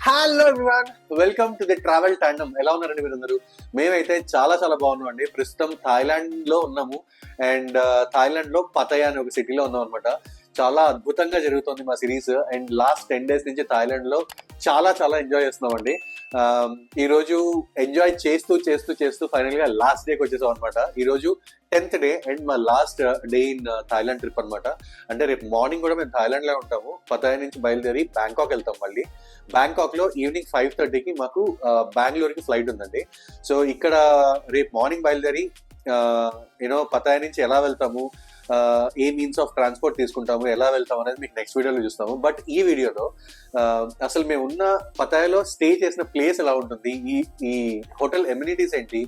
Hello everyone, welcome to the travel tandem. ఎలా ఉన్నారండి మీరందరూ? మేమైతే చాలా చాలా బాగున్నాం అండి. ప్రస్తుతం థాయిలాండ్ లో ఉన్నాము అండ్ థాయిలాండ్ లో పతాయా అనే ఒక సిటీలో ఉన్నాం అనమాట. చాలా అద్భుతంగా జరుగుతుంది మా సిరీస్ అండ్ లాస్ట్ 10 days నుంచి థాయిలాండ్ లో చాలా చాలా ఎంజాయ్ చేస్తున్నాం అండి. ఈ రోజు ఎంజాయ్ చేస్తూ చేస్తూ చేస్తూ ఫైనల్ గా లాస్ట్ డేకి వచ్చేసాం అనమాట. ఈ రోజు 10th డే అండ్ మా last day in Thailand trip అనమాట. అంటే రేపు మార్నింగ్ కూడా మేము థాయిలాండ్ లో ఉంటాము. పతాయా నుంచి బయలుదేరి బ్యాంకాక్ వెళ్తాం. మళ్ళీ బ్యాంకాక్ లో ఈవినింగ్ 5:30కి మాకు బెంగళూరుకి ఫ్లైట్ ఉందండి. సో ఇక్కడ రేపు మార్నింగ్ బయలుదేరి పతాయా నుంచి ఎలా వెళ్తాము, ఏ మీన్స్ ఆఫ్ ట్రాన్స్పోర్ట్ తీసుకుంటాము, ఎలా వెళ్తాము అనేది మీకు నెక్స్ట్ వీడియోలో చూస్తాము. బట్ ఈ వీడియోలో అసలు మేము ఉన్న పతాయాలో స్టే చేసిన ప్లేస్ ఎలా ఉంటుంది, ఈ హోటల్ ఎమ్యూనిటీస్ ఏంటి,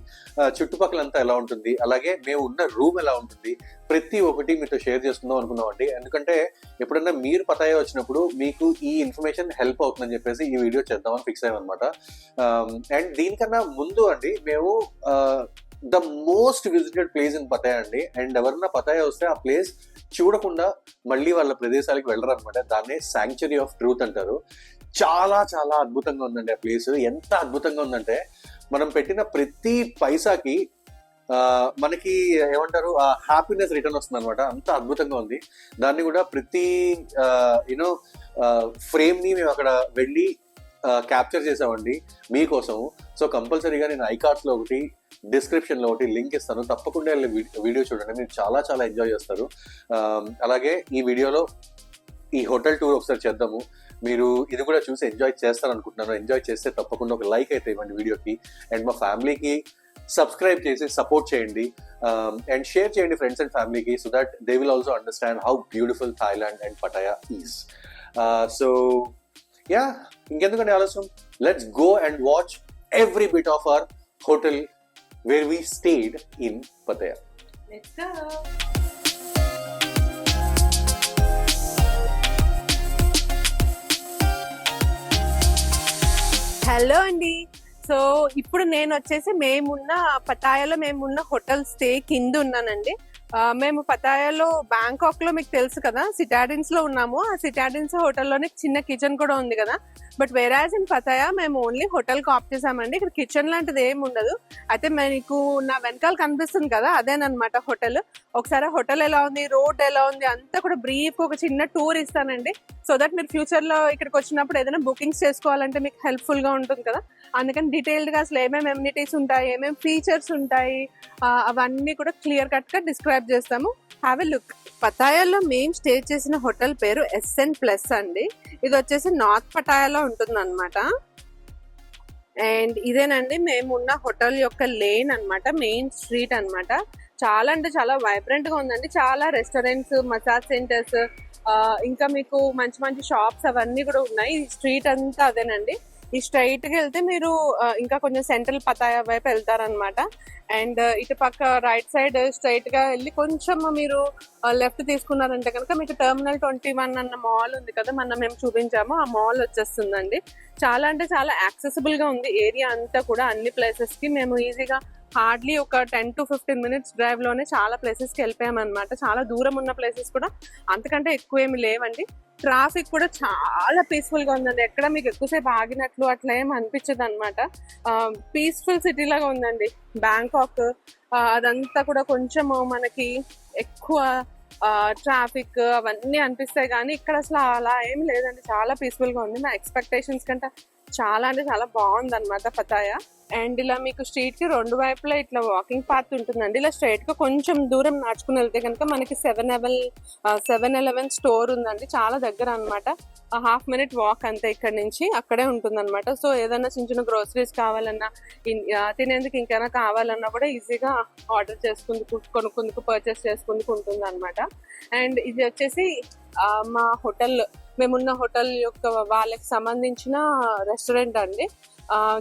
చుట్టుపక్కలంతా ఎలా ఉంటుంది, అలాగే మేము ఉన్న రూమ్ ఎలా ఉంటుంది, ప్రతి ఒక్కటి మీతో షేర్ చేసుకుందాం అనుకున్నాం అండి. ఎందుకంటే ఎప్పుడన్నా మీరు పతాయా వచ్చినప్పుడు మీకు ఈ ఇన్ఫర్మేషన్ హెల్ప్ అవుతుందని చెప్పేసి ఈ వీడియో చేద్దామని ఫిక్స్ అయ్యామన్నమాట. అండ్ దీనికన్నా ముందు అండి మేము the most visited place in Pattaya అండి. అండ్ ఎవరన్నా పతాయా వస్తే ఆ ప్లేస్ చూడకుండా మళ్ళీ వాళ్ళ ప్రదేశాలకు వెళ్ళరు అనమాట. దాన్నే శాంక్చురీ ఆఫ్ ట్రూత్ అంటారు. చాలా చాలా అద్భుతంగా ఉందండి ఆ ప్లేస్. ఎంత అద్భుతంగా ఉందంటే మనం పెట్టిన ప్రతి పైసాకి మనకి ఏమంటారు ఆ హ్యాపీనెస్ రిటర్న్ వస్తుంది అనమాట. అంత అద్భుతంగా ఉంది. దాన్ని కూడా ప్రతి ఫ్రేమ్ ని మేము అక్కడ వెళ్ళి క్యాప్చర్ చేసామండి మీకోసం. సో కంపల్సరీగా నేను ఐకార్డ్స్ లో ఒకటి, డిస్క్రిప్షన్ లో ఒకటి లింక్ ఇస్తాను. తప్పకుండా వీడియో చూడండి, మీరు చాలా చాలా ఎంజాయ్ చేస్తారు. అలాగే ఈ వీడియోలో ఈ హోటల్ టూర్ ఒకసారి చేద్దాము. మీరు ఇది కూడా చూసి ఎంజాయ్ చేస్తారు అనుకుంటున్నాను. ఎంజాయ్ చేస్తే తప్పకుండా ఒక లైక్ అయితే ఇవ్వండి వీడియోకి. అండ్ మా ఫ్యామిలీకి సబ్స్క్రైబ్ చేసి సపోర్ట్ చేయండి అండ్ షేర్ చేయండి ఫ్రెండ్స్ అండ్ ఫ్యామిలీకి, so that they will also understand how beautiful Thailand and Pattaya is. So yeah, ఇంకెందుకంటే ఆలస్యం, let's go and watch every bit of our hotel where we stayed in Pattaya. Let's go. Hello అండి. So ఇప్పుడు నేను వచ్చేసి మేమున్న పటాయాలో మేమున్న hotel stay కింద ఉన్నానండి. మేము పటాయాలో బ్యాంకాక్ లో మీకు తెలుసు కదా, సిటాడిన్స్ లో ఉన్నాము. ఆ సిటాడిన్స్ హోటల్లోనే చిన్న కిచెన్ కూడా ఉంది కదా. బట్ వేరాజ్ ఇన్ పతాయా మేము ఓన్లీ హోటల్ కి ఆప్ చేసామండి. ఇక్కడ కిచెన్ లాంటిది ఏమి ఉండదు. అయితే మీకు నా వెనకాల కనిపిస్తుంది కదా, అదేనమాట హోటల్. ఒకసారి హోటల్ ఎలా ఉంది, రోడ్ ఎలా ఉంది అంతా కూడా బ్రీఫ్ ఒక చిన్న టూర్ ఇస్తానండి. సో దట్ మీరు ఫ్యూచర్ లో ఇక్కడికి వచ్చినప్పుడు ఏదైనా బుకింగ్స్ చేసుకోవాలంటే మీకు హెల్ప్ఫుల్ గా ఉంటుంది కదా. అందుకని డీటెయిల్డ్ గా అసలు ఏమేమి ఎమ్యూనిటీస్ ఉంటాయి, ఏమేమి ఫీచర్స్ ఉంటాయి, అవన్నీ కూడా క్లియర్ కట్ గా డిస్క్రైబ్ చేస్తాము. Have a look. పతాయాలో మేము స్టే చేసిన హోటల్ పేరు SN Plus అండి. ఇది వచ్చేసి నార్త్ పటాయాలో ఉంటుంది అనమాట. అండ్ ఇదేనండి మేము ఉన్న హోటల్ యొక్క లేన్ అన్నమాట, మెయిన్ స్ట్రీట్ అన్నమాట. చాలా అంటే చాలా వైబ్రెంట్ గా ఉందండి. చాలా రెస్టారెంట్స్, మసాజ్ సెంటర్స్, ఇంకా మీకు మంచి మంచి షాప్స్ అవన్నీ కూడా ఉన్నాయి. ఈ స్ట్రీట్ అంతా అదేనండి. ఈ స్ట్రైట్ గా వెళ్తే మీరు ఇంకా కొంచెం సెంట్రల్ పతాయా వైపు వెళ్తారనమాట. అండ్ ఇటు పక్క రైట్ సైడ్ స్ట్రైట్ గా వెళ్ళి కొంచెం మీరు లెఫ్ట్ తీసుకున్నారంటే కనుక మీకు టెర్మినల్ 21 అన్న మాల్ ఉంది కదా, మేము చూపించాము. ఆ మాల్ వచ్చేస్తుందండి. చాలా అంటే చాలా యాక్సెసిబుల్ గా ఉంది ఏరియా అంతా కూడా. అన్ని ప్లేసెస్ కి మేము ఈజీగా హార్డ్లీ ఒక 10 to 15 minutes డ్రైవ్ లోనే చాలా ప్లేసెస్ కి వెళ్ళిపోయామన్నమాట. చాలా దూరం ఉన్న ప్లేసెస్ కూడా అంతకంటే ఎక్కువ ఏమి లేవండి. ట్రాఫిక్ కూడా చాలా పీస్ఫుల్ గా ఉందండి. ఎక్కడ మీకు ఎక్కువసేపు ఆగినట్లు అట్లా ఏం అనిపించదు అనమాట. పీస్ఫుల్ సిటీ లాగా ఉందండి బ్యాంకాక్. అదంతా కూడా కొంచెం మనకి ఎక్కువ ట్రాఫిక్ అవన్నీ అనిపిస్తాయి, కానీ ఇక్కడ అసలు అలా ఏం లేదండి. చాలా పీస్ఫుల్ గా ఉంది. నా ఎక్స్పెక్టేషన్స్ కంటే చాలా అంటే చాలా బాగుంది అనమాట పతాయా. అండ్ ఇలా మీకు స్ట్రీట్ కి రెండు వైపులా ఇట్లా వాకింగ్ పాత్ ఉంటుందండి. ఇలా స్ట్రైట్ గా కొంచెం దూరం నడుచుకుని వెళ్తే కనుక మనకి 7-Eleven స్టోర్ ఉందండి. చాలా దగ్గర అనమాట. 1/2 minute వాక్ అంతే ఇక్కడ నుంచి, అక్కడే ఉంటుంది అనమాట. సో ఏదైనా చిన్న చిన్న గ్రోసరీస్ కావాలన్నా, తినేందుకు ఇంకైనా కావాలన్నా కూడా ఈజీగా ఆర్డర్ కొనుక్కుందుకు పర్చేస్ చేసుకుందుకు ఉంటుంది అనమాట. అండ్ ఇది వచ్చేసి మా హోటల్, మేమున్న హోటల్ యొక్క వాళ్ళకి సంబంధించిన రెస్టారెంట్ అండి.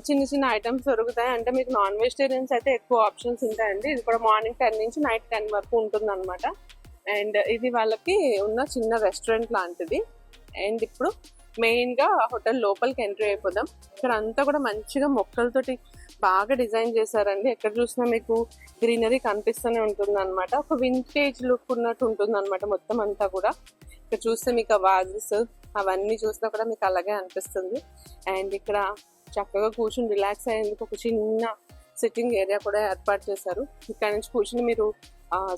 చిన్న చిన్న ఐటమ్స్ దొరుకుతాయి. అంటే మీకు నాన్ వెజిటేరియన్స్ అయితే ఎక్కువ ఆప్షన్స్ ఉంటాయండి. ఇది కూడా మార్నింగ్ 10 నుంచి నైట్ 10 వరకు ఉంటుంది అనమాట. అండ్ ఇది వాళ్ళకి ఉన్న చిన్న రెస్టారెంట్ లాంటిది. అండ్ ఇప్పుడు మెయిన్ గా హోటల్ లోపలికి ఎంట్రీ అయిపోదాం. ఇక్కడ అంతా కూడా మంచిగా మొక్కలతోటి బాగా డిజైన్ చేశారండి. ఎక్కడ చూసినా మీకు గ్రీనరీ కనిపిస్తూనే ఉంటుంది అనమాట. ఒక వింటేజ్ లుక్ ఉన్నట్టు ఉంటుంది అనమాట మొత్తం అంతా కూడా. ఇక్కడ చూస్తే మీకు ఆ వాజెస్ అవన్నీ చూసినా కూడా మీకు అలాగే అనిపిస్తుంది. అండ్ ఇక్కడ చక్కగా కూర్చుని రిలాక్స్ అయ్యేందుకు ఒక చిన్న సిట్టింగ్ ఏరియా కూడా ఏర్పాటు చేశారు. ఇక్కడ నుంచి కూర్చుని మీరు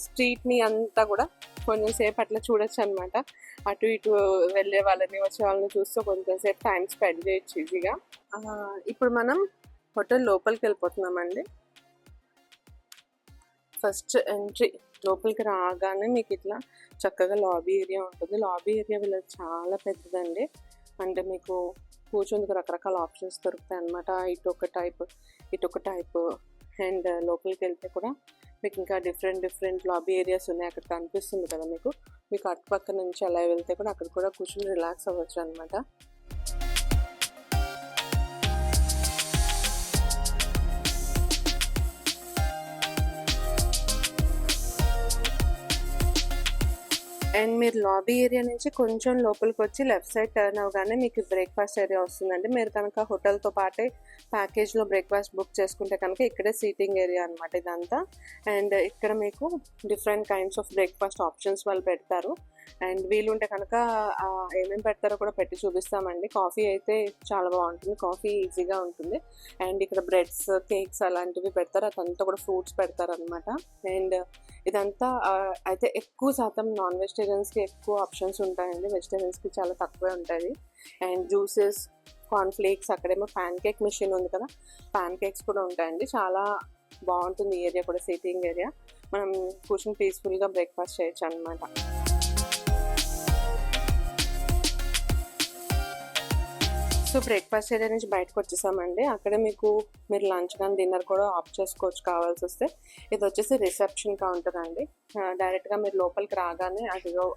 స్ట్రీట్ని అంతా కూడా కొంచెం సేపు అట్లా చూడొచ్చు అనమాట. అటు ఇటు వెళ్ళే వాళ్ళని వచ్చే వాళ్ళని చూస్తూ కొంచెం సేపు టైం స్పెండ్ చేయొచ్చు ఈజీగా. ఇప్పుడు మనం హోటల్ లోపలికి వెళ్ళిపోతున్నామండి. ఫస్ట్ ఎంట్రీ లోపలికి రాగానే మీకు ఇట్లా చక్కగా లాబీ ఏరియా ఉంటుంది. లాబీ ఏరియా వీళ్ళకి చాలా పెద్దదండి. అంటే మీకు కూర్చొని రకరకాల ఆప్షన్స్ దొరుకుతాయి అన్నమాట. ఇటు ఒక టైప్ అండ్ లోపలికి వెళ్తే కూడా మీకు ఇంకా డిఫరెంట్ లాబీ ఏరియాస్ ఉన్నాయి. అక్కడ కనిపిస్తుంది కదా మీకు అటుపక్క నుంచి అలా వెళ్తే కూడా అక్కడ కూడా కూర్చొని రిలాక్స్ అవ్వచ్చు అనమాట. అండ్ మీరు లాబీ ఏరియా నుంచి కొంచెం లోపలికి వచ్చి లెఫ్ట్ సైడ్ టర్న్ అవగానే మీకు బ్రేక్ఫాస్ట్ ఏరియా వస్తుందండి. మీరు కనుక హోటల్తో పాటే ప్యాకేజ్లో బ్రేక్ఫాస్ట్ బుక్ చేసుకుంటే కనుక ఇక్కడే సీటింగ్ ఏరియా అనమాట ఇదంతా. అండ్ ఇక్కడ మీకు different kinds of breakfast options వాళ్ళు పెడతారు. అండ్ వీలుంటే కనుక ఏమేమి పెడతారో కూడా పెట్టి చూపిస్తామండి. కాఫీ అయితే చాలా బాగుంటుంది, కాఫీ ఈజీగా ఉంటుంది. అండ్ ఇక్కడ బ్రెడ్స్, కేక్స్ అలాంటివి పెడతారు. అదంతా కూడా ఫ్రూట్స్ పెడతారు అనమాట. అండ్ ఇదంతా అయితే ఎక్కువ శాతం నాన్ వెజిటేరియన్స్కి ఎక్కువ ఆప్షన్స్ ఉంటాయండి, వెజిటేరియన్స్కి చాలా తక్కువే ఉంటుంది. అండ్ జ్యూసెస్, కార్న్ఫ్లేక్స్, అక్కడేమో ప్యాన్ కేక్ మిషన్ ఉంది కదా, ప్యాన్ కేక్స్ కూడా ఉంటాయండి. చాలా బాగుంటుంది ఈ ఏరియా కూడా, సిట్టింగ్ ఏరియా. మనం కూర్చొని పీస్ఫుల్గా బ్రేక్ఫాస్ట్ చేయొచ్చు అనమాట. సో బ్రేక్ఫాస్ట్ ఏరియా నుంచి బయటకు వచ్చేసామండి. అక్కడే మీరు లంచ్ కానీ డిన్నర్ కూడా ఆఫ్ చేసుకోవచ్చు కావాల్సి వస్తే. ఇది వచ్చేసి రిసెప్షన్ కౌంటర్ అండి. డైరెక్ట్గా మీరు లోపలికి రాగానే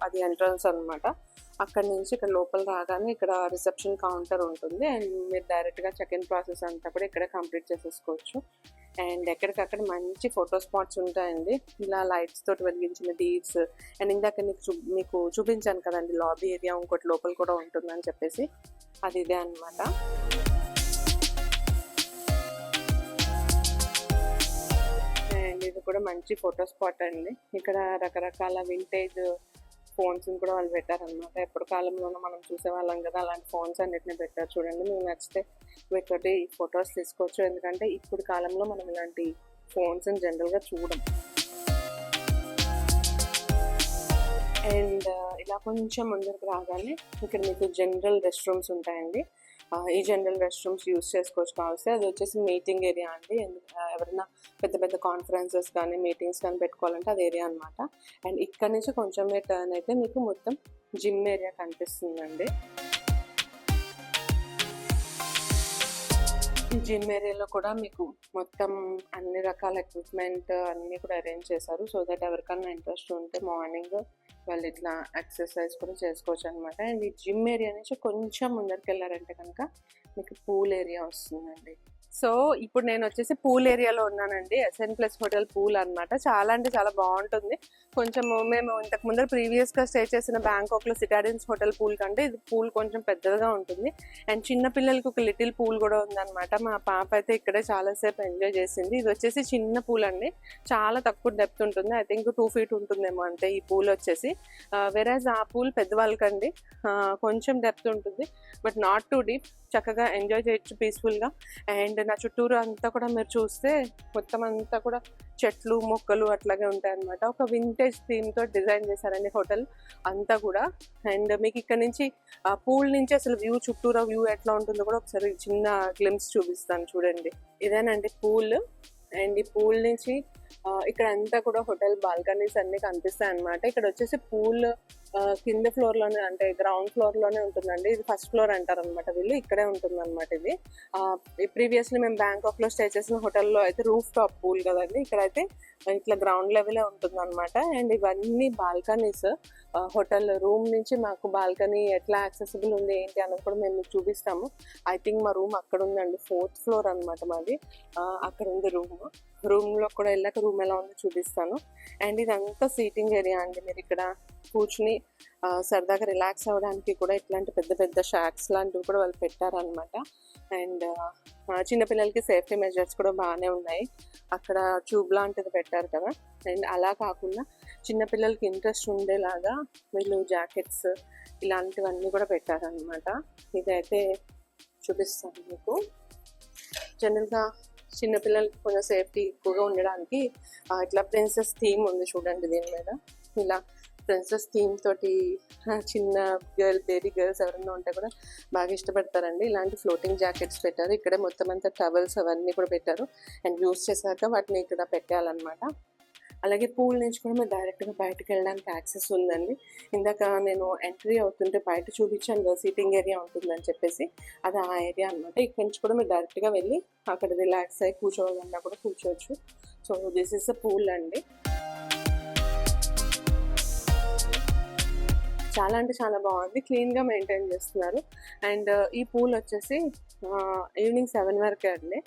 అది ఎంట్రన్స్ అనమాట. అక్కడ నుంచి ఇక్కడ లోపల రాగానే ఇక్కడ రిసెప్షన్ కౌంటర్ ఉంటుంది. అండ్ మీరు డైరెక్ట్గా చెక్ ఇన్ ప్రాసెస్ అంతా కూడా ఇక్కడ కంప్లీట్ చేసేసుకోవచ్చు. అండ్ ఎక్కడికక్కడ మంచి ఫోటో స్పాట్స్ ఉంటాయండి, ఇలా లైట్స్ తోటి వెలిగించిన డీప్స్. అండ్ ఇందాక మీకు చూపించాను కదండి లాబీ ఏరియా, ఇంకోటి లోపల కూడా ఉంటుందని చెప్పేసి, అది ఇదే అనమాట. అండ్ ఇది కూడా మంచి ఫోటో స్పాట్ అండి. ఇక్కడ రకరకాల వింటేజ్ ఫోన్స్ కూడా వాళ్ళు పెట్టారనమాట. ఎప్పుడు కాలంలోనూ మనం చూసేవాళ్ళం కదా, అలాంటి ఫోన్స్ అన్నిటిని పెట్టారు చూడండి. మీకు నచ్చితే వీటితోటి ఫొటోస్ తీసుకోవచ్చు. ఎందుకంటే ఇప్పుడు కాలంలో మనం ఇలాంటి ఫోన్స్ జనరల్గా చూడం. అండ్ ఇలా కొంచెం ముందుకు రాగానే ఇక్కడ మీకు జనరల్ రెస్ట్ రూమ్స్ ఉంటాయండి. ఈ జనరల్ రెస్ట్ రూమ్స్ యూజ్ చేసుకోవచ్చు కావస్తే. అది వచ్చేసి మీటింగ్ ఏరియా అండి. ఎవరైనా పెద్ద కాన్ఫరెన్సెస్ కానీ మీటింగ్స్ కానీ పెట్టుకోవాలంటే అది ఏరియా అనమాట. అండ్ ఇక్కడ నుంచి కొంచెం టర్న్ అయితే మీకు మొత్తం జిమ్ ఏరియా కనిపిస్తుందండి. ఈ జిమ్ ఏరియాలో కూడా మీకు మొత్తం అన్ని రకాల ఎక్విప్మెంట్ అన్నీ కూడా అరేంజ్ చేశారు. సో దట్ ఎవరికన్నా ఇంట్రెస్ట్ ఉంటే మార్నింగ్ వాళ్ళు ఇట్లా ఎక్సర్సైజ్ కూడా చేసుకోవచ్చు అనమాట. అండ్ ఈ జిమ్ ఏరియా నుంచి కొంచెం ముందరికి వెళ్ళారంటే కనుక మీకు పూల్ ఏరియా వస్తుందండి. సో ఇప్పుడు నేను వచ్చేసి పూల్ ఏరియాలో ఉన్నానండి. SN Plus హోటల్ పూల్ అనమాట. చాలా అంటే చాలా బాగుంటుంది. కొంచెం మేము ఇంతకు ముందర ప్రీవియస్గా స్టే చేసిన బ్యాంకాక్లో సిటాడిన్స్ హోటల్ పూల్ కంటే ఇది పూల్ కొంచెం పెద్దగా ఉంటుంది. అండ్ చిన్న పిల్లలకి ఒక లిటిల్ పూల్ కూడా ఉందన్నమాట. మా పాప అయితే ఇక్కడే చాలాసేపు ఎంజాయ్ చేసింది. ఇది వచ్చేసి చిన్న పూల్ అండి, చాలా తక్కువ డెప్త్ ఉంటుంది. ఐ థింక్ 2 feet ఉంటుందేమో అంతే ఈ పూల్ వచ్చేసి. వెరాజ్ ఆ పూల్ పెద్దవాళ్ళకండి కొంచెం డెప్త్ ఉంటుంది, బట్ నాట్ టూ డీప్. చక్కగా ఎంజాయ్ చేయొచ్చు పీస్ఫుల్గా. అండ్ నా చుట్టూరు అంతా కూడా మీరు చూస్తే మొత్తం అంతా కూడా చెట్లు, మొక్కలు అట్లాగే ఉంటాయి అన్నమాట. ఒక వింటేజ్ థీమ్తో డిజైన్ చేశారండి హోటల్ అంతా కూడా. అండ్ మీకు ఇక్కడ నుంచి పూల్ నుంచి అసలు చుట్టూరా వ్యూ ఎట్లా ఉంటుందో కూడా ఒకసారి చిన్న గ్లిమ్స్ చూపిస్తాను చూడండి. ఇదేనండి పూల్. అండ్ ఈ పూల్ నుంచి ఇక్కడ అంతా కూడా హోటల్ బాల్కనీస్ అన్ని కనిపిస్తాయి అన్నమాట. ఇక్కడ వచ్చేసి పూల్ కింద ఫ్లోర్లోనే, అంటే గ్రౌండ్ ఫ్లోర్లోనే ఉంటుందండి. ఇది ఫస్ట్ ఫ్లోర్ అంటారు అనమాట వీళ్ళు, ఇక్కడే ఉంటుంది అనమాట ఇది. ప్రీవియస్లీ మేము బ్యాంకాక్లో స్టే చేసిన హోటల్లో అయితే రూఫ్ టాప్ పూల్ కదండి, ఇక్కడైతే ఇట్లా గ్రౌండ్ లెవెలే ఉంటుంది అనమాట. అండ్ ఇవన్నీ బాల్కనీస్. హోటల్ రూమ్ నుంచి మాకు బాల్కనీ ఎట్లా యాక్సెసిబుల్ ఉంది ఏంటి అన్నది కూడా మేము మీకు చూపిస్తాము. ఐ థింక్ మా రూమ్ అక్కడ ఉందండి, 4th floor అనమాట మాది. అక్కడ ఉంది రూమ్లో కూడా వెళ్ళాక రూమ్ ఎలా ఉందో చూపిస్తాను. అండ్ ఇదంతా సీటింగ్ ఏరియా అండి. మీరు ఇక్కడ కూర్చుని సరదాగా రిలాక్స్ అవ్వడానికి కూడా ఇట్లాంటి పెద్ద షాక్స్ లాంటివి కూడా వాళ్ళు పెట్టారనమాట. అండ్ చిన్నపిల్లలకి సేఫ్టీ మెజర్స్ కూడా బాగానే ఉన్నాయి. అక్కడ ట్యూబ్ లాంటిది పెట్టారు కదా. అండ్ అలా కాకుండా చిన్నపిల్లలకి ఇంట్రెస్ట్ ఉండేలాగా వీళ్ళు జాకెట్స్ ఇలాంటివన్నీ కూడా పెట్టారనమాట. ఇదైతే చూపిస్తాను మీకు. జనరల్గా చిన్నపిల్లలకి కొంచెం సేఫ్టీ ఎక్కువగా ఉండడానికి ఇట్లా ప్రిన్సెస్ థీమ్ ఉంది చూడండి. దీని మీద ఇలా ప్రిన్సెస్ థీమ్ తోటి చిన్న బేబీ గర్ల్స్ ఎవరైనా ఉంటే కూడా బాగా ఇష్టపడతారండి. ఇలాంటి ఫ్లోటింగ్ జాకెట్స్ పెట్టారు. ఇక్కడే మొత్తం అంతా టవల్స్ అవన్నీ కూడా పెట్టారు. అండ్ యూస్ చేశాక వాటిని ఇక్కడ పెట్టాలన్నమాట. అలాగే పూల్ నుంచి కూడా మీరు డైరెక్ట్గా బయటకు వెళ్ళడానికి యాక్సెస్ ఉందండి. ఇందాక నేను ఎంట్రీ అవుతుంటే బయట చూపించాను సీటింగ్ ఏరియా ఉంటుందని చెప్పేసి, అది ఆ ఏరియా అనమాట. ఇక్కడి నుంచి కూడా మీరు డైరెక్ట్గా వెళ్ళి అక్కడ రిలాక్స్ అయ్యి కూర్చోవాలన్నా కూడా కూర్చోవచ్చు. So this is a pool అండి. చాలా అంటే చాలా బాగుంది, క్లీన్గా మెయింటైన్ చేస్తున్నారు. అండ్ ఈ పూల్ వచ్చేసి ఈవినింగ్ 7 వరకే అండి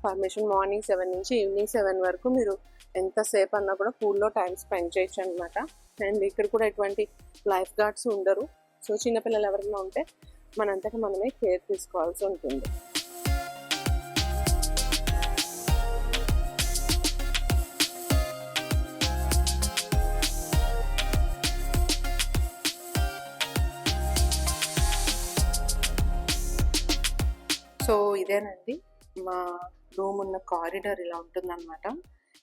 పర్మిషన్. మార్నింగ్ 7 నుంచి ఈవినింగ్ 7 వరకు మీరు ఎంతసేపు అన్నా కూడా పూల్లో టైం స్పెండ్ చేయొచ్చు అనమాట. అండ్ ఇక్కడ కూడా ఎటువంటి లైఫ్ గార్డ్స్ ఉండరు. సో చిన్నపిల్లలు ఎవరైనా ఉంటే మనంతటా మనమే కేర్ తీసుకోవాల్సి ఉంటుంది. సో ఇదేనండి మా రూమ్ ఉన్న కారిడార్. ఇలా ఉంటుందన్నమాట.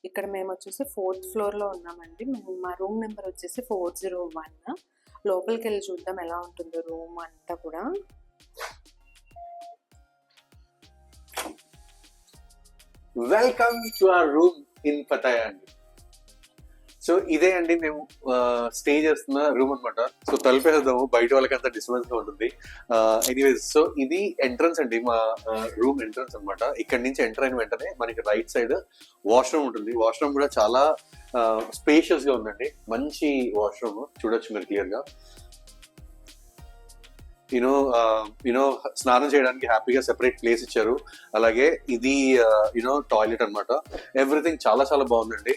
ఇక్కడ మేము వచ్చేసి 4th ఫ్లోర్లో ఉన్నామండి. మా రూమ్ నెంబర్ వచ్చేసి 401. లోపలికి వెళ్ళి చూద్దాం ఎలా ఉంటుందో రూమ్ అంతా కూడా. Welcome to our room in Pattaya అండి. సో ఇదే అండి మేము స్టే చేస్తున్న రూమ్ అనమాట. సో తలుపేద్దాము, బయట వాళ్ళకి అంత డిస్టర్బెన్స్ గా ఉంటుంది. ఎనీవేస్, సో ఇది ఎంట్రన్స్ అండి, మా రూమ్ ఎంట్రన్స్ అనమాట. ఇక్కడ నుంచి ఎంటర్ అయిన వెంటనే మనకి రైట్ సైడ్ వాష్రూమ్ ఉంటుంది. వాష్రూమ్ కూడా చాలా స్పేషియస్ గా ఉందండి. మంచి వాష్రూమ్ చూడొచ్చు మీరు క్లియర్ గా. యూనో స్నానం చేయడానికి హ్యాపీగా సెపరేట్ ప్లేస్ ఇచ్చారు. అలాగే ఇది టాయిలెట్ అనమాట. ఎవ్రీథింగ్ చాలా చాలా బాగుందండి.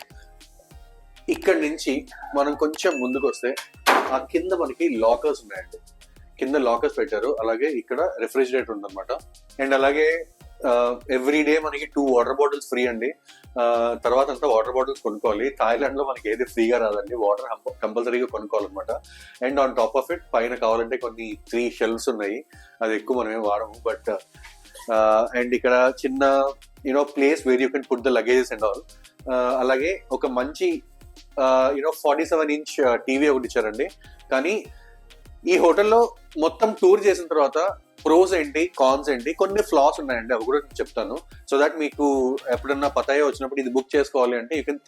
ఇక్కడ నుంచి మనం కొంచెం ముందుకు వస్తే ఆ కింద మనకి లాకర్స్ ఉన్నాయండి. కింద లాకర్స్ పెట్టారు. అలాగే ఇక్కడ రెఫ్రిజిరేటర్ ఉందన్నమాట. అండ్ అలాగే ఎవ్రీ డే మనకి 2 వాటర్ బాటిల్స్ ఫ్రీ అండి. తర్వాత అంతా వాటర్ బాటిల్స్ కొనుక్కోవాలి. థాయిలాండ్ లో మనకి ఏది ఫ్రీగా రాదండి, వాటర్ కంపల్సరీగా కొనుక్కోవాలన్నమాట. And on top of it పైన కావాలంటే కొన్ని 3 షెల్ఫ్స్ ఉన్నాయి. అది ఎక్కువ మనం ఏం వాడము. బట్ అండ్ ఇక్కడ చిన్న place where you can put the luggages and all. అలాగే ఒక మంచి 47 ఇంచ్ టీవీ ఒకటి ఇచ్చారండి. కానీ ఈ హోటల్లో మొత్తం టూర్ చేసిన తర్వాత ప్రోస్ ఏంటి, కాన్స్ ఏంటి, కొన్ని ఫ్లాస్ ఉన్నాయండి, అవి కూడా చెప్తాను. సో దట్ మీకు ఎప్పుడన్నా పతాయా వచ్చినప్పుడు ఇది బుక్ చేసుకోవాలి అంటే you can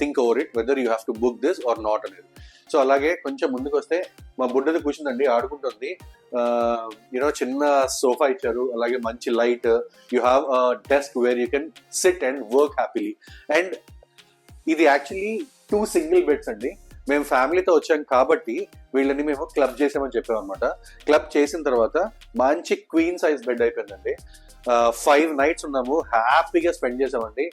think over it whether you have to book this or not అనేది. సో అలాగే కొంచెం ముందుకు వస్తే మా బుడ్డది కూర్చుందండి, ఆడుకుంటుంది. చిన్న సోఫా ఇచ్చారు. అలాగే మంచి light. You have desk where you can SIT and work happily. And ఇది యాక్చువల్లీ 2 సింగిల్ బెడ్స్ అండి. మేము ఫ్యామిలీతో వచ్చాం కాబట్టి వీళ్ళని మేము క్లబ్ చేసామని చెప్పాం అనమాట. క్లబ్ చేసిన తర్వాత మంచి క్వీన్ సైజ్ బెడ్ అయిపోయిందండి. 5 nights ఉన్నాము, హ్యాపీగా స్పెండ్ చేసామండి.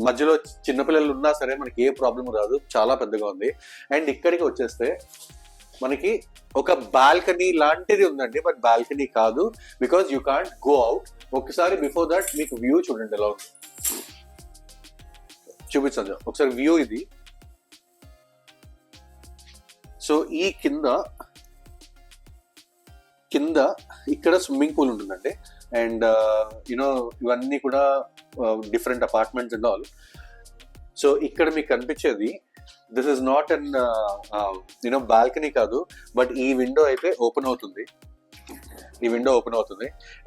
మధ్యలో చిన్నపిల్లలు ఉన్నా సరే మనకి ఏ ప్రాబ్లం రాదు, చాలా పెద్దగా ఉంది. అండ్ ఇక్కడికి వచ్చేస్తే మనకి ఒక బాల్కనీ లాంటిది ఉందండి. బట్ బాల్కనీ కాదు, because you can't go out. ఒకసారి బిఫోర్ దట్ మీకు వ్యూ చూడండి ఎలా ఉంది, చూపించండి ఒకసారి వ్యూ ఇది. సో ఈ కింద ఇక్కడ స్విమ్మింగ్ పూల్ ఉంటుందండి. అండ్ ఇవన్నీ కూడా different apartments and all. So ఇక్కడ మీకు కనిపించేది this is not an balcony కాదు, బట్ ఈ విండో అయితే ఓపెన్ అవుతుంది.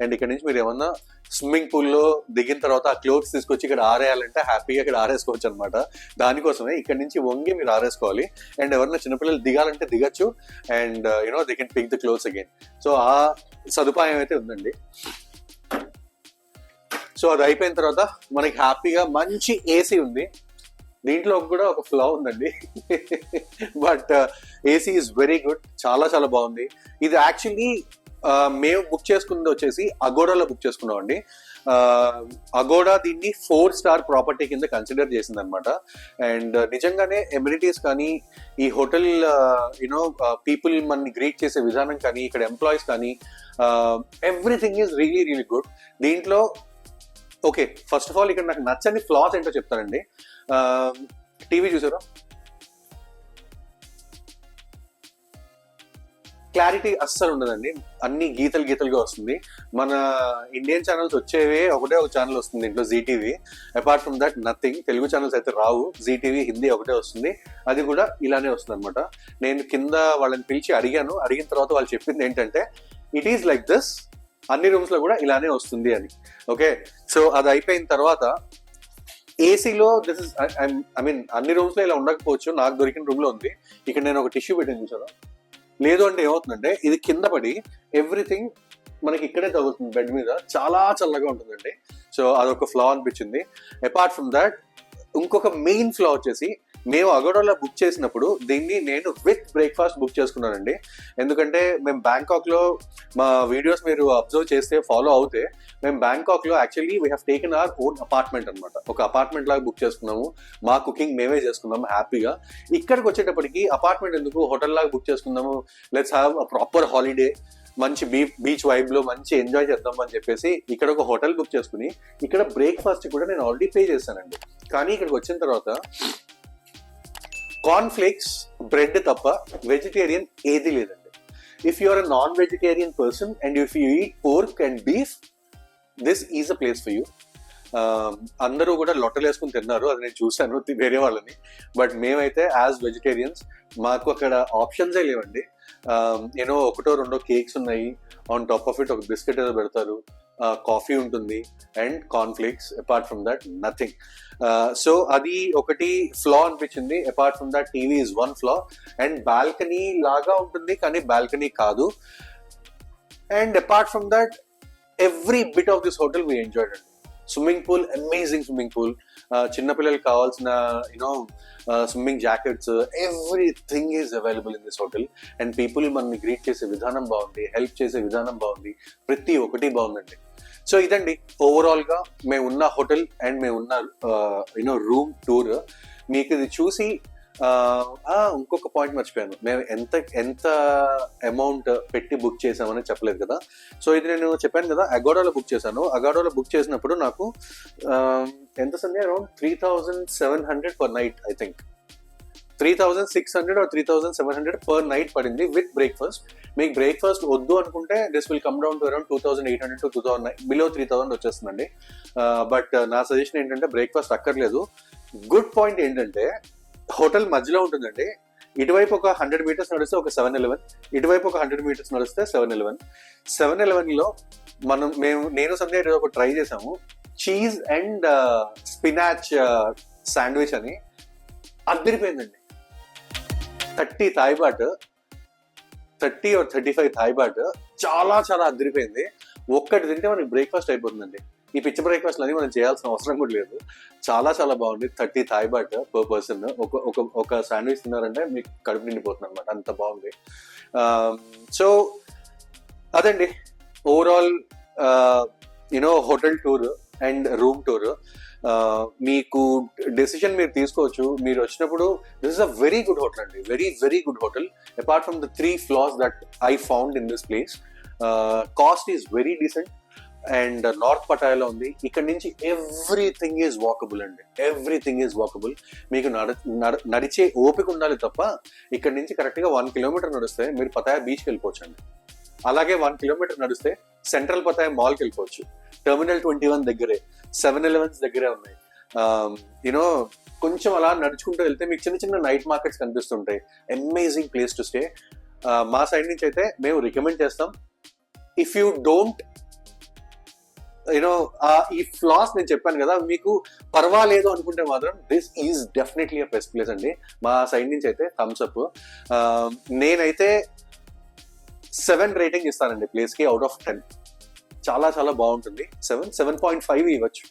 అండ్ ఇక్కడ నుంచి మీరు ఏమన్నా స్విమ్మింగ్ పూల్లో దిగిన తర్వాత ఆ క్లోత్స్ తీసుకొచ్చి ఇక్కడ ఆరేయాలంటే హ్యాపీగా ఇక్కడ ఆరేసుకోవచ్చు అనమాట. దానికోసమే ఇక్కడ నుంచి వంగి మీరు ఆరేసుకోవాలి. అండ్ ఎవరైనా చిన్నపిల్లలు దిగాలంటే దిగచ్చు. And they can pick the clothes again. So ఆ సదుపాయం అయితే ఉందండి. సో అది అయిపోయిన తర్వాత మనకి హ్యాపీగా మంచి ఏసీ ఉంది. దీంట్లో కూడా ఒక ఫ్లా ఉందండి, but AC is very good, చాలా చాలా బాగుంది. ఇది యాక్చువల్లీ మేము బుక్ చేసుకున్నది వచ్చేసి అగోడాలో బుక్ చేసుకున్నాం అండి. అగోడా దీన్ని 4-star ప్రాపర్టీ కింద కన్సిడర్ చేసింది అనమాట. అండ్ నిజంగానే ఎమ్యూనిటీస్ కానీ, ఈ హోటల్ పీపుల్ మనని గ్రీట్ చేసే విధానం కానీ, ఇక్కడ ఎంప్లాయీస్ కానీ, everything is really really good. దీంట్లో ఓకే, ఫస్ట్ ఆఫ్ ఆల్ ఇక్కడ నాకు నచ్చని ఫ్లాస్ ఏంటో చెప్తానండి. టీవీ చూసారా, క్లారిటీ అస్సలు ఉండదండి, అన్ని గీతలుగా వస్తుంది. మన ఇండియన్ ఛానల్స్ వచ్చేవే ఒకటే ఒక ఛానల్ వస్తుంది ఇంట్లో, Zee TV. Apart from that nothing. Telugu channels అయితే రావు, జీటీవీ హిందీ ఒకటే వస్తుంది, అది కూడా ఇలానే వస్తుంది అనమాట. నేను కింద వాళ్ళని పిలిచి అడిగిన తర్వాత వాళ్ళు చెప్పింది ఏంటంటే ఇట్ ఈస్ లైక్ దిస్, అన్ని రూమ్స్ లో కూడా ఇలానే వస్తుంది అని. ఓకే, సో అది అయిపోయిన తర్వాత ఏసీలో దిస్ ఇస్ ఐ మీన్ అన్ని రూమ్స్ లో ఇలా ఉండకపోవచ్చు, నాకు దొరికిన రూమ్ లో ఉంది. ఇక్కడ నేను ఒక టిష్యూ పెట్టాను చూసారా, లేదు అంటే ఏమవుతుందంటే ఇది కింద పడి ఎవ్రీథింగ్ మనకి ఇక్కడే తగులుతుంది బెడ్ మీద, చాలా చల్లగా ఉంటుందండి. సో అదొక ఫ్లా అనిపించింది. అపార్ట్ ఫ్రమ్ దాట్ ఇంకొక మెయిన్ ఫ్లా వచ్చేసి, మేము అగోడాలో బుక్ చేసినప్పుడు దీన్ని నేను విత్ బ్రేక్ఫాస్ట్ బుక్ చేసుకున్నానండి. ఎందుకంటే మేము బ్యాంకాక్ లో, మా వీడియోస్ మీరు అబ్జర్వ్ చేస్తే ఫాలో అవుతే, మేము బ్యాంకాక్ లో actually we have taken our own apartment అనమాట. ఒక అపార్ట్మెంట్ లాగా బుక్ చేసుకున్నాము, మా కుకింగ్ మేమే చేసుకున్నాము హ్యాపీగా. ఇక్కడికి వచ్చేటప్పటికి అపార్ట్మెంట్ ఎందుకు, హోటల్ లాగా బుక్ చేసుకుందాము, let's have a proper holiday, మంచి బీచ్ వైబ్ లో మంచి ఎంజాయ్ చేద్దాం అని చెప్పేసి ఇక్కడ ఒక హోటల్ బుక్ చేసుకుని, ఇక్కడ బ్రేక్ఫాస్ట్ కూడా నేను ఆల్రెడీ పే చేశానండి. కానీ ఇక్కడికి వచ్చిన తర్వాత కార్న్ఫ్లేక్స్, బ్రెడ్ తప్ప వెజిటేరియన్ ఏది లేదండి. If you are a non vegetarian person and if you eat pork and beef, this is a place for you. అందరూ కూడా లొట్టలు వేసుకుని తిన్నారు, అది నేను చూశాను వేరే వాళ్ళని. బట్ మేమైతే యాజ్ వెజిటేరియన్స్ మాకు అక్కడ ఆప్షన్సే లేవండి. యూనో ఒకటో రెండో కేక్స్ ఉన్నాయి, ఆన్ టాప్ ఆఫ్ ఇట్ ఒక బిస్కెట్ ఏదో పెడతారు, కాఫీ ఉంటుంది and cornflakes. Apart from that nothing. So అది ఒకటి ఫ్లా అనిపించింది. Apart from that TV is one flaw, and balcony లాగా ఉంటుంది కానీ బాల్కనీ కాదు. And apart from that every bit of this hotel we enjoyed అండి. Swimming pool, amazing swimming pool, చిన్నపిల్లలకి కావాల్సిన swimming jackets, everything is available in this hotel. And people మనల్ని greet చేసే విధానం బాగుంది, హెల్ప్ చేసే విధానం బాగుంది, ప్రతి ఒక్కటి బాగుందండి. సో ఇదండి ఓవరాల్ గా మేమున్న హోటల్ అండ్ మేమున్న రూమ్ టూర్. మీకు ఇది చూసి ఇంకొక పాయింట్ మర్చిపోయాను, మేము ఎంత అమౌంట్ పెట్టి బుక్ చేసామని చెప్పలేదు కదా. సో ఇది నేను చెప్పాను కదా, అగోడాలో బుక్ చేశాను. అగోడాలో బుక్ చేసినప్పుడు నాకు ఎంత సంది, around 3,700 per night. I think 3,600 or 3,700 per night పడింది విత్ బ్రేక్ఫాస్ట్. మీకు బ్రేక్ఫాస్ట్ వద్దు అనుకుంటే this will come down to around 2,800 to 2,000, below 3,000 వచ్చేస్తుందండి. బట్ నా సజెషన్ ఏంటంటే బ్రేక్ఫాస్ట్ అక్కర్లేదు. గుడ్ పాయింట్ ఏంటంటే హోటల్ మధ్యలో ఉంటుందండి. ఇటువైపు ఒక 100 meters నడిస్తే ఒక 7-Eleven, ఇటువైపు ఒక 100 meters నడిస్తే 7-Eleven. 7-Eleven నేను సంధ్య ఒక ట్రై చేసాము, చీజ్ అండ్ స్పినాచ్ శాండ్విచ్ అని, అదిరిపోయిందండి. 30 Thai baht, 30 or 35 Thai baht, చాలా చాలా అదిరిపోయింది. ఒక్కటి తింటే మనకి బ్రేక్ఫాస్ట్ అయిపోతుందండి. ఈ పిచ్చి బ్రేక్ఫాస్ట్ అని మనం చేయాల్సిన అవసరం కూడా లేదు. చాలా చాలా బాగుంది. 30 థాయ్ బాట్ పర్ పర్సన్. ఒక శాండ్విచ్ తిన్నారంటే మీకు కడుపు నిండిపోతుంది అనమాట, అంత బాగుంది. సో అదండి overall hotel tour and room tour. మీకు డెసిషన్ మీరు తీసుకోవచ్చు. మీరు వచ్చినప్పుడు this is a very good hotel అండి, very very good hotel. Apart from the 3 flaws that I found in this place, cost is very decent. And north పటాయాలో ఉంది. ఇక్కడ నుంచి ఎవ్రీథింగ్ ఈజ్ వాకబుల్ అండి, ఎవ్రీథింగ్ ఈజ్ వాకబుల్. మీకు నడిచే ఓపిక ఉండాలి తప్ప, ఇక్కడ నుంచి కరెక్ట్ గా 1 kilometer నడిస్తే మీరు పతాయా బీచ్కి వెళ్ళిపోవచ్చు అండి. అలాగే 1 kilometer నడిస్తే సెంట్రల్ పతాయా మాల్కి వెళ్ళిపోవచ్చు. టెర్మినల్ 21 దగ్గరే, 7-Elevens దగ్గరే ఉన్నాయి. కొంచెం అలా నడుచుకుంటూ వెళ్తే మీకు చిన్న చిన్న నైట్ మార్కెట్స్ కనిపిస్తుంటాయి. Amazing place to stay. మా సైడ్ నుంచి అయితే మేము రికమెండ్ చేస్తాం. ఇఫ్ యూ డోంట్ ఈ ఫ్లాస్ నేను చెప్పాను కదా, మీకు పర్వాలేదు అనుకుంటే మాత్రం this is definitely a best place అండి. మా సైడ్ నుంచి అయితే థమ్స్ అప్. నేనైతే 7 రేటింగ్ ఇస్తానండి ప్లేస్ కి అవుట్ ఆఫ్ 10. చాలా చాలా బాగుంటుంది. 7.5 ఇవ్వచ్చు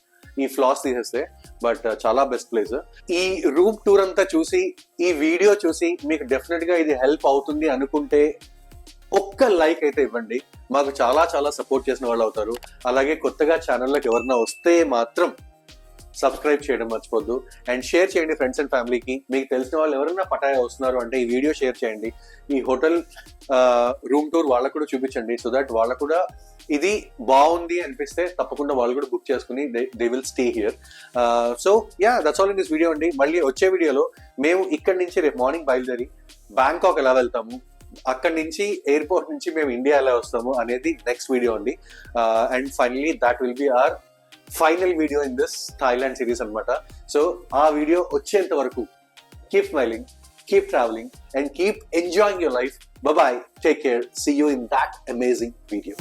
ఈ ఫ్లాస్ తీసేస్తే. బట్ చాలా బెస్ట్ ప్లేస్. ఈ రూమ్ టూర్ అంతా చూసి, ఈ వీడియో చూసి మీకు డెఫినెట్ గా ఇది హెల్ప్ అవుతుంది అనుకుంటే ఒక్క లైక్ అయితే ఇవ్వండి. మాకు చాలా చాలా సపోర్ట్ చేసిన వాళ్ళు అవుతారు. అలాగే కొత్తగా ఛానల్లోకి ఎవరన్నా వస్తే మాత్రం సబ్స్క్రైబ్ చేయడం మర్చిపోద్దు. అండ్ షేర్ చేయండి ఫ్రెండ్స్ అండ్ ఫ్యామిలీకి. మీకు తెలిసిన వాళ్ళు ఎవరైనా పటాయా వస్తున్నారు అంటే ఈ వీడియో షేర్ చేయండి. ఈ హోటల్ రూమ్ టూర్ వాళ్ళకు కూడా చూపించండి. సో దట్ వాళ్ళకు కూడా ఇది బాగుంది అనిపిస్తే తప్పకుండా వాళ్ళు కూడా బుక్ చేసుకుని they will stay here. So yeah, that's all in this video అండి. మళ్ళీ వచ్చే వీడియోలో మేము ఇక్కడి నుంచి రేపు మార్నింగ్ బయలుదేరి బ్యాంకాక్ ఎలా వెళ్తాము, అక్కడి నుంచి ఎయిర్పోర్ట్ నుంచి మేము ఇండియా ఎలా వస్తాము అనేది నెక్స్ట్ వీడియో అండి. And finally that will be our final video in this Thailand series అనమాట. సో ఆ వీడియో వచ్చేంత వరకు keep smiling, keep traveling, and keep enjoying your life. Bye bye. Take care. See you in that amazing video.